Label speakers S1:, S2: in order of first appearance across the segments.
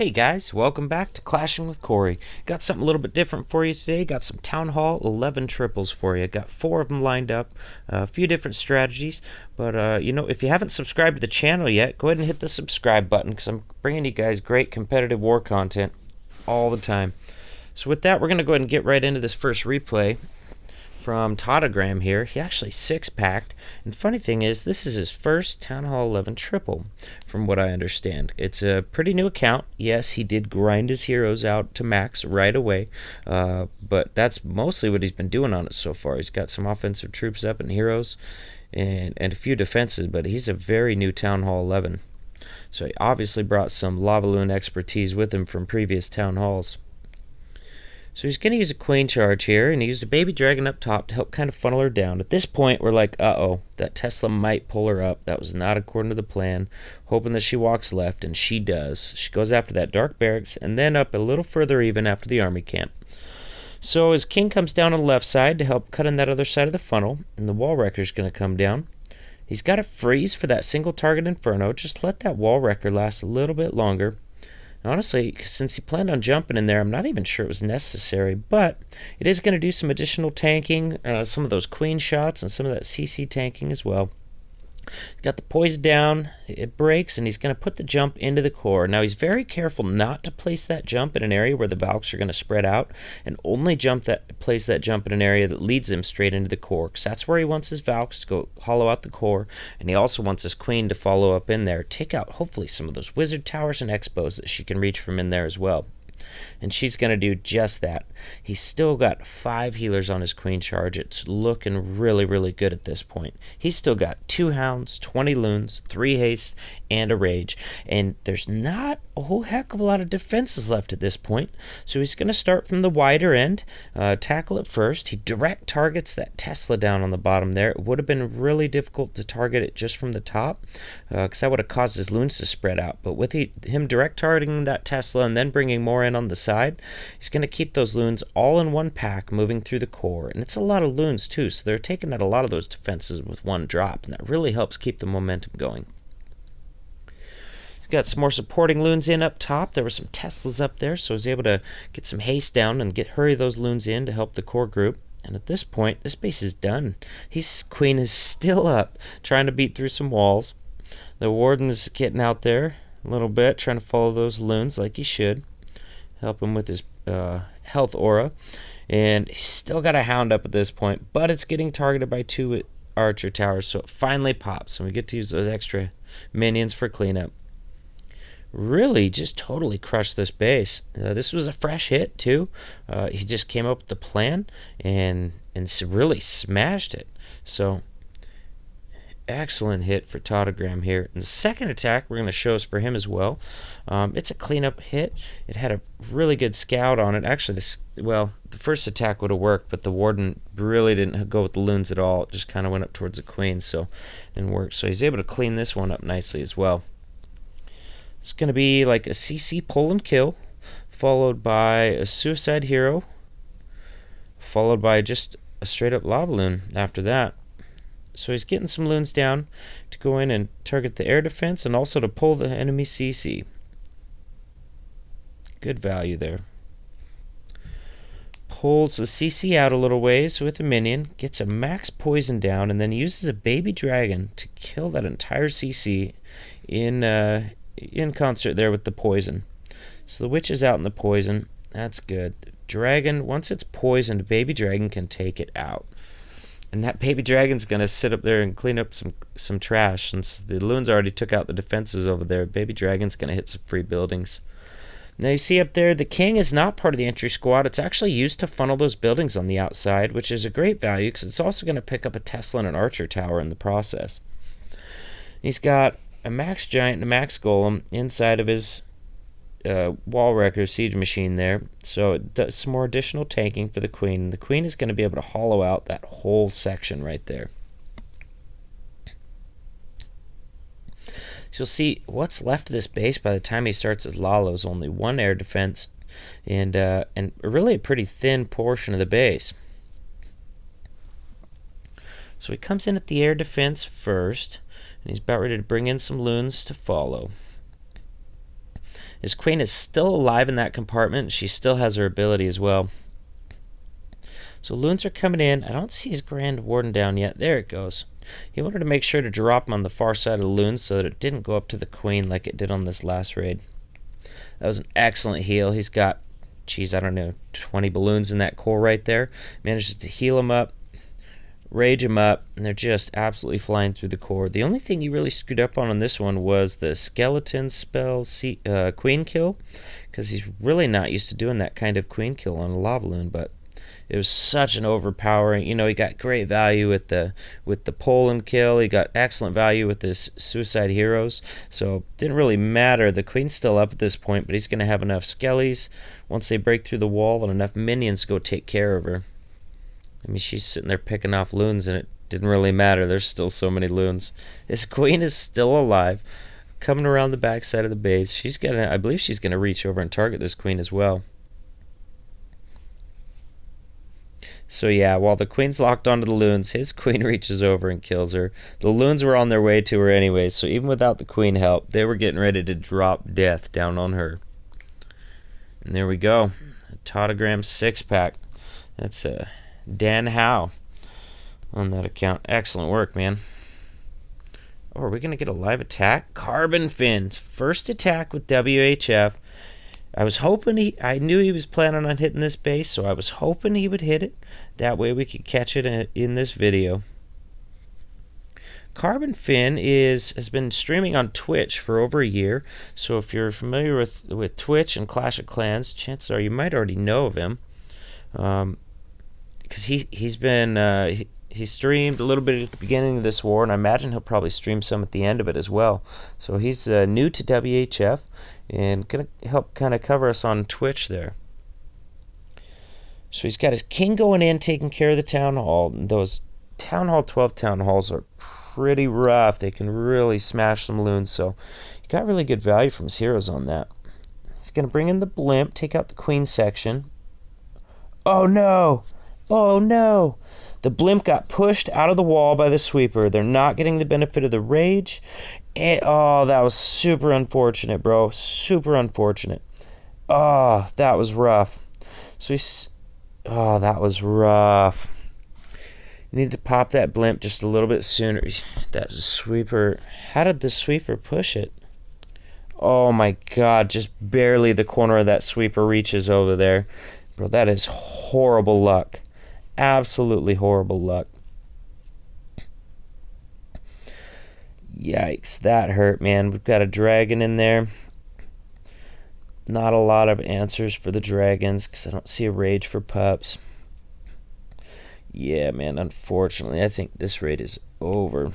S1: Hey guys, welcome back to Clashing with Corey. Got something a little bit different for you today. Got some Town Hall 11 triples for you. Got 4 of them lined up, a few different strategies. But, if you haven't subscribed to the channel yet, go ahead and hit the subscribe button because I'm bringing you guys great competitive war content all the time. So with that, we're going to go ahead and get right into this first replay from Th11 here. He actually 6-packed, and funny thing is, this is his first Town Hall 11 triple, from what I understand. It's a pretty new account. Yes, he did grind his heroes out to max right away, but that's mostly what he's been doing on it so far. He's got some offensive troops up and heroes, and a few defenses, but he's a very new Town Hall 11. So he obviously brought some lavaloon expertise with him from previous Town Halls. So he's going to use a queen charge here, and he used a baby dragon up top to help kind of funnel her down. At this point, we're like, uh-oh, that Tesla might pull her up. That was not according to the plan. Hoping that she walks left, and she does. She goes after that dark barracks, and then up a little further even after the army camp. So his king comes down on the left side to help cut in that other side of the funnel, and the wall wrecker's going to come down. He's got a freeze for that single target inferno. Just let that wall wrecker last a little bit longer. Honestly, since he planned on jumping in there, I'm not even sure it was necessary, but it is going to do some additional tanking, some of those queen shots, and some of that CC tanking as well. He's got the poison down, it breaks, and he's going to put the jump into the core. Now, he's very careful not to place that jump in an area where the Valks are going to spread out, and only place that jump in an area that leads him straight into the core, because that's where he wants his Valks to go hollow out the core, and he also wants his queen to follow up in there, take out hopefully some of those wizard towers and expos that she can reach from in there as well. And she's going to do just that. He's still got 5 healers on his queen charge. It's looking really, really good at this point. He's still got 2 hounds, 20 loons, 3 haste, and a rage. And there's not a whole heck of a lot of defenses left at this point. So he's going to start from the wider end, tackle it first. He direct targets that Tesla down on the bottom there. It would have been really difficult to target it just from the top, because that would have caused his loons to spread out. But with him direct targeting that Tesla and then bringing more in on the side, he's going to keep those loons all in one pack moving through the core. And it's a lot of loons too, so they're taking out a lot of those defenses with one drop, and that really helps keep the momentum going. Got some more supporting loons in up top. There were some Teslas up there, so I was able to get some haste down and hurry those loons in to help the core group. And at this point, this base is done. His queen is still up, trying to beat through some walls. The warden's getting out there a little bit, trying to follow those loons like he should. Help him with his health aura. And he's still got a hound up at this point, but it's getting targeted by 2 archer towers, so it finally pops, and we get to use those extra minions for cleanup. Really just totally crushed this base. This was a fresh hit too. He just came up with the plan and really smashed it. So excellent hit for Th11 here. And the second attack we're going to show is for him as well. It's a cleanup hit. It had a really good scout on it. Actually, the first attack would have worked, but the warden really didn't go with the loons at all. It just kind of went up towards the queen, so it didn't work. So he's able to clean this one up nicely as well. It's going to be like a CC pull and kill, followed by a suicide hero, followed by just a straight up lavaloon after that. So he's getting some loons down to go in and target the air defense and also to pull the enemy CC. Good value there. Pulls the CC out a little ways with a minion, gets a max poison down, and then uses a baby dragon to kill that entire CC in concert there with the poison. So the witch is out in the poison. That's good. The dragon, once it's poisoned, baby dragon can take it out. And that baby dragon's going to sit up there and clean up some trash. Since the loons already took out the defenses over there, baby dragon's going to hit some free buildings. Now you see up there, the king is not part of the entry squad. It's actually used to funnel those buildings on the outside, which is a great value because it's also going to pick up a Tesla and an archer tower in the process. He's got a max giant and a max golem inside of his wall wrecker siege machine there, so it does some more additional tanking for the queen. The queen is going to be able to hollow out that whole section right there. So you'll see what's left of this base by the time he starts his Lalo is only 1 air defense and really a pretty thin portion of the base. So he comes in at the air defense first, and he's about ready to bring in some loons to follow. His queen is still alive in that compartment. She still has her ability as well. So loons are coming in. I don't see his Grand Warden down yet. There it goes. He wanted to make sure to drop him on the far side of the loons so that it didn't go up to the queen like it did on this last raid. That was an excellent heal. He's got, geez, I don't know, 20 balloons in that core right there. Manages to heal him up, rage him up, and they're just absolutely flying through the core. The only thing he really screwed up on this one was the skeleton spell queen kill, because he's really not used to doing that kind of queen kill on a lavaloon, but it was such an overpowering, you know, he got great value with the Poland kill. He got excellent value with his suicide heroes. So it didn't really matter. The queen's still up at this point, but he's going to have enough skellies once they break through the wall and enough minions to go take care of her. I mean, she's sitting there picking off loons, and it didn't really matter. There's still so many loons. His queen is still alive, coming around the back side of the base. She's gonna, I believe she's going to reach over and target this queen as well. So yeah, while the queen's locked onto the loons, his queen reaches over and kills her. The loons were on their way to her anyway, so even without the queen help, they were getting ready to drop death down on her. And there we go. A Totogram 6-pack. That's Dan Howe on that account. Excellent work, man. Oh, are we going to get a live attack? Carbon Fins. First attack with WHF. I was hoping I knew he was planning on hitting this base, so I was hoping he would hit it. That way we could catch it in this video. Carbon Fin has been streaming on Twitch for over a year, so if you're familiar with Twitch and Clash of Clans, chances are you might already know of him. Because he streamed a little bit at the beginning of this war, and I imagine he'll probably stream some at the end of it as well. So he's new to WHF and gonna help kind of cover us on Twitch there. So he's got his king going in, taking care of the town hall. Those Town Hall 12 town halls are pretty rough. They can really smash some loons, so he got really good value from his heroes on that. He's gonna bring in the blimp, take out the queen section. Oh no! Oh no! The blimp got pushed out of the wall by the sweeper. They're not getting the benefit of the rage. Oh, that was super unfortunate, bro. Super unfortunate. Oh, that was rough. So oh, that was rough. You need to pop that blimp just a little bit sooner. That sweeper. How did the sweeper push it? Oh my god, just barely the corner of that sweeper reaches over there. Bro, that is horrible luck. Absolutely horrible luck. Yikes, that hurt, man. We've got a dragon in there. Not a lot of answers for the dragons because I don't see a rage for pups. Yeah, man, unfortunately, I think this raid is over.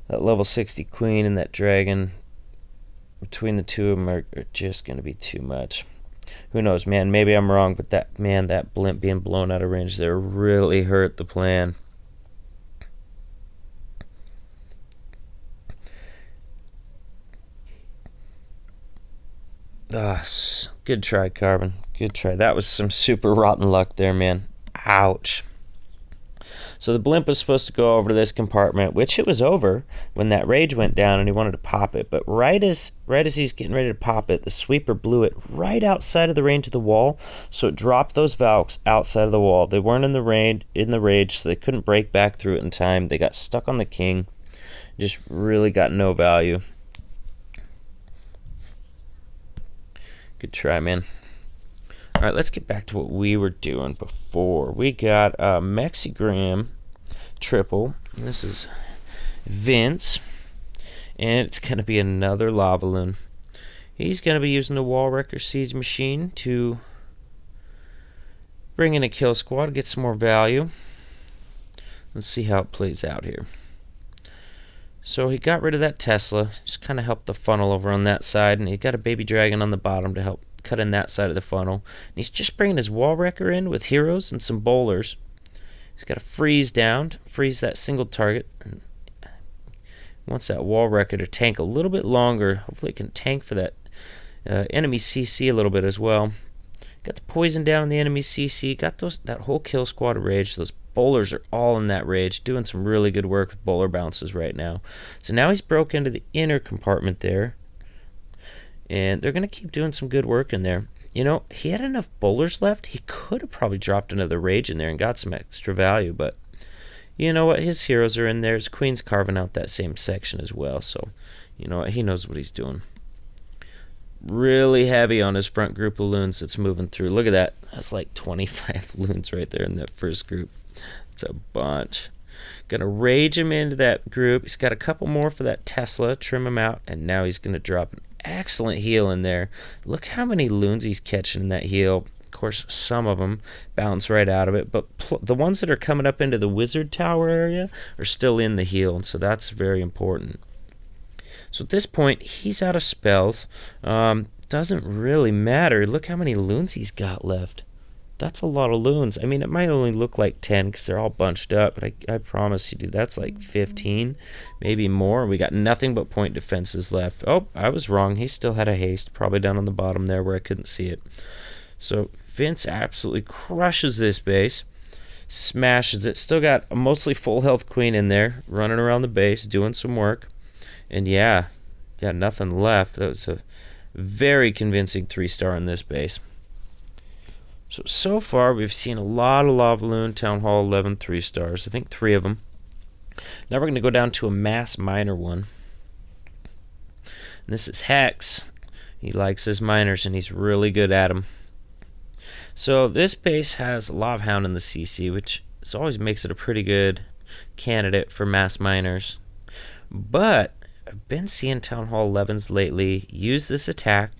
S1: That level 60 queen and that dragon, between the two of them are just going to be too much. Who knows, man? Maybe I'm wrong, but that blimp being blown out of range there really hurt the plan. Good try, Carbon. Good try. That was some super rotten luck there, man. Ouch. So the blimp was supposed to go over to this compartment, which it was over when that rage went down and he wanted to pop it. But right as he's getting ready to pop it, the sweeper blew it right outside of the range of the wall. So it dropped those valves outside of the wall. They weren't in the rage, so they couldn't break back through it in time. They got stuck on the king. Just really got no value. Good try, man. All right, let's get back to what we were doing before. We got a Mexigram triple. This is Vince, and it's going to be another lavaloon. He's going to be using the Wall Wrecker Siege Machine to bring in a kill squad, get some more value. Let's see how it plays out here. So he got rid of that Tesla, just kind of helped the funnel over on that side, and he got a baby dragon on the bottom to help cut in that side of the funnel. And he's just bringing his wall wrecker in with heroes and some bowlers. He's got a freeze down to freeze that single target. And wants that wall wrecker to tank a little bit longer. Hopefully it can tank for that enemy CC a little bit as well. Got the poison down in the enemy CC. Got that whole kill squad of rage. Those bowlers are all in that rage, doing some really good work with bowler bounces right now. So now he's broke into the inner compartment there. and they're going to keep doing some good work in there. You know, he had enough bowlers left. He could have probably dropped another Rage in there and got some extra value, but you know what? His heroes are in there. His queen's carving out that same section as well, so you know what? He knows what he's doing. Really heavy on his front group of loons that's moving through. Look at that. That's like 25 loons right there in that first group. It's a bunch. Gonna rage him into that group. He's got a couple more for that Tesla. Trim him out, and now he's gonna drop an excellent heal in there. Look how many loons he's catching in that heal. Of course, some of them bounce right out of it, but the ones that are coming up into the wizard tower area are still in the heal, and so that's very important. So at this point, he's out of spells. Doesn't really matter. Look how many loons he's got left. That's a lot of loons. I mean, it might only look like 10 because they're all bunched up, but I promise you, dude, that's like 15, maybe more. We got nothing but point defenses left. Oh, I was wrong. He still had a haste, probably down on the bottom there where I couldn't see it. So Vince absolutely crushes this base, smashes it. Still got a mostly full health queen in there, running around the base, doing some work. And yeah, got nothing left. That was a very convincing 3-star in this base. So far, we've seen a lot of lavaloon, Town Hall 11 3-stars. I think 3 of them. Now we're going to go down to a mass miner one. And this is Hex. He likes his miners, and he's really good at them. So this base has Lavhound in the CC, which always makes it a pretty good candidate for mass miners. But I've been seeing Town Hall 11s lately use this attack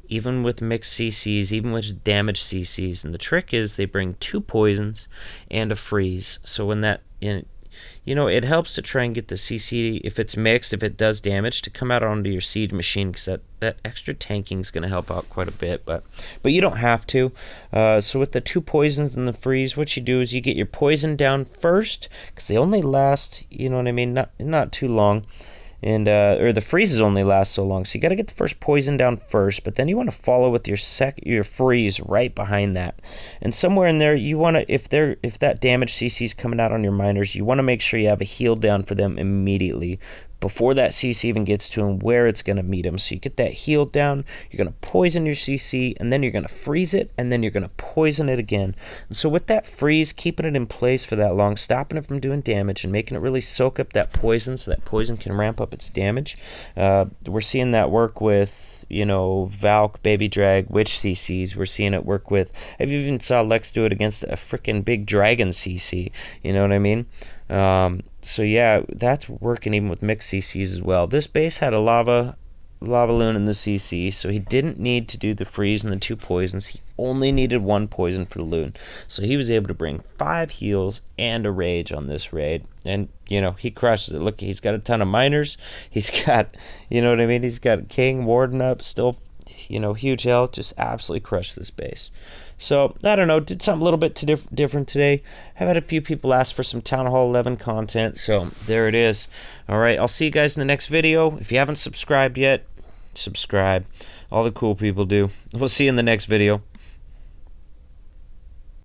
S1: even with mixed CCs, even with damaged CCs. And the trick is they bring 2 poisons and a freeze. So when that, you know, it helps to try and get the CC, if it's mixed, if it does damage, to come out onto your siege machine, because that extra tanking is going to help out quite a bit. But you don't have to. So with the 2 poisons and the freeze, what you do is you get your poison down first, because they only last, you know what I mean, not too long. And or the freezes only last so long, so you got to get the first poison down first, but then you want to follow with your freeze right behind that. And somewhere in there, you want to, if that damage CC is coming out on your miners, you want to make sure you have a heal down for them immediately before that CC even gets to them, where it's going to meet them. So you get that heal down, you're going to poison your CC, and then you're going to freeze it, and then you're going to poison it again. And so with that freeze, keeping it in place for that long, stopping it from doing damage, and making it really soak up that poison so that poison can ramp up its damage. We're seeing that work with, you know, Valk, Baby Drag, Witch CCs. We're seeing it work with, I've even saw Lex do it against a freaking big dragon CC. You know what I mean? So yeah, that's working even with mixed CCs as well. This base had a lavaloon in the CC, so he didn't need to do the freeze and the 2 poisons. He only needed 1 poison for the loon. So he was able to bring 5 heals and a rage on this raid. And, you know, he crushes it. Look, he's got a ton of miners. He's got, you know what I mean? He's got King, Warden up, still, you know, huge health. Just absolutely crushed this base. So, I don't know, did something a little bit different today. I've had a few people ask for some Town Hall 11 content, so there it is. Alright, I'll see you guys in the next video. If you haven't subscribed yet, subscribe. All the cool people do. We'll see you in the next video.